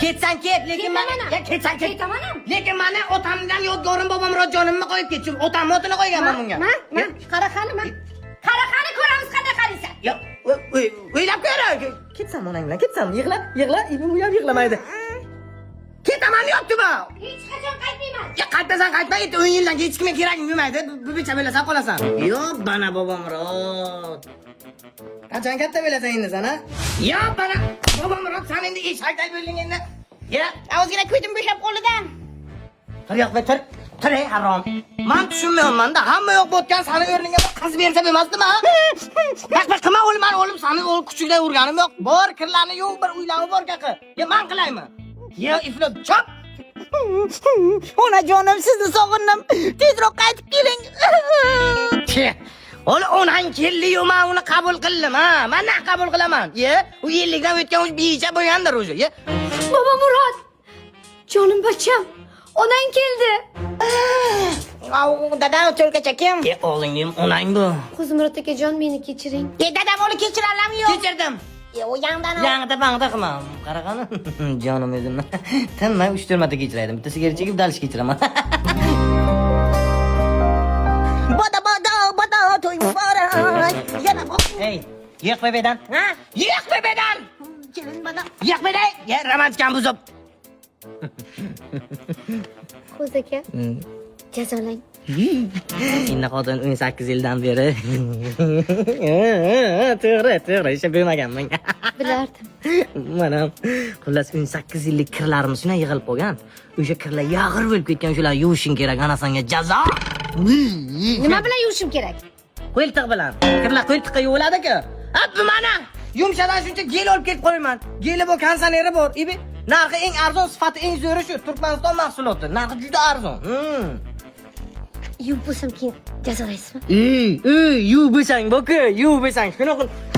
ketsan ket, lekin men ya ketsan ket. Lekin meni otamdan yodgorim bobomrod jonimni qo'yib ketdim. Otamni otini qo'yganman bunga. Men qaraqani men. Qaraqani ko'ramiz qanday qaraysan. Yo'q, o'ylab ko'ra. Ketsam onang bilan, ketsam. Yig'la, u ham yig'lamaydi. Ketaman deyapti-ku. Hech qachon qaytmayman. Ya qaytasan, qaytma, 10 yildan hech kimga keraging bo'lmaydi. Bu bicha bilasan qolasan. Yo'q, bana bobomrod. Qachon katta bo'lasan endi sana? Yo'q, bana bobomrod, sen endi eshakday bo'lding endi. Ya, ozgina ko'zim bo'shab qoldi-da. Tur yo'qqa tur. Tur ey harom. Men tushunmayman-da, hamma yo'q bo'tgan seni o'rningga bir qiz bersa bo'lmasdimi? Bak, qilma o'g'lim, men o'g'lim seni o'g'il kuchukday urganim yo'q. Bor kirlarni yo'q, bir uylanib bor qaqi. Ya men qilaymi? Ya iflos chop. Onajonim, sizni sog'indim. Tezroq qaytib keling. Onang keldi-yu, men uni qabul qildim, ha. Men naq qabul qilaman. Ye, u 50 dan o'tgan biyicha bo'lgandir o'zi. Ye. Baba Murod. Jonim bacham. Onang keldi. Dadam o'tirgacha kim? O'g'lingim onang bu. Qo'zimurod akajon, meni kechiring. Dadam o'li kechirarlarmi yo'q? Kechirdim. O yangidan. Yangida bangda qilma. Qaraqani. Jonim o'zim. Tinmay 3-4 marta kechiraydim. Bitta sigaret chekib dalish kechiraman. Bada to'y muborak. Yana Hey, yiq bebedan. Ha? Yiq bebedan. Kelin bana. Yiq beday. Ya romantikam buzib. Qo'z aka. Jazolang. Inna xotin 18 yildan beri. To'g'ri, isha bo'lmaganman. Bilardim. Mana xullas 18 yillik kirlarimiz shuna yig'ilib qolgan. O'sha kirlar yag'ir bo'lib ketgan, shular yuvishing kerak, ana senga jazo. Nima bilan yuvishim kerak? Qo'ltiq bilan. Kirlar qo'ltiqqa yuviladi-ku. Bu mana yumshadan shuncha gel olib kelib qo'yaman. Geli bu konditsioneri bor. Ibi narxi eng arzon, sifati eng zo'ri shu. Turkmaniston mahsuloti. Narxi juda arzon. Yuvib bo'lsam keyin jazolaysizmi? Yuvib bo'lsang, boku, yuvib bo'lsang.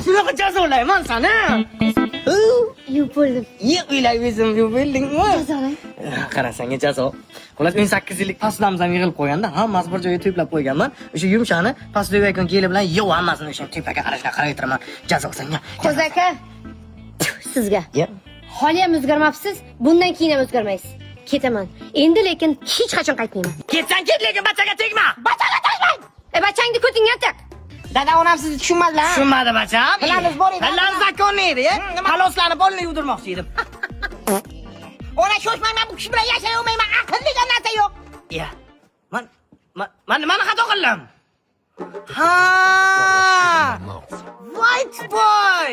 Shunaqa jazolayman seni. Yuvib bo'ldim. O'ylay o'zim yuvib bo'ldingmi? Jazolang. Qarasanga jazo. Xullas 18 yillik pastlarimiz ham yig'ilib qo'yganda, hammasi bir joyga to'plab qo'yganman. O'sha yumshani pastga ekon keli bilan yo'q hammasini o'sha tepaga qaraytiraman. Jazosanga. Qo'z aka. Sizga. Ya. Hali ham o'zgarmabsiz, bundan keyin ham o'zgarmaysiz. Ketaman. Endi lekin hech qachon qaytmayman. Ketsan ket, lekin bachaga tegma. Bachaga tegmang. Bachangni ko'tingga taq. Dada onam sizni tushunmadilar. Tushunmadi bacham. Planimiz bor edi. Planimiz zakonni edi, Haloslarni bolni yuvdirmoqchi edim. Ona shoshmayman, bu kishi bilan yashay olmayman. Aqlliga narsa yo'q. Ya. Men nimani xato qildim? Ha! White boy.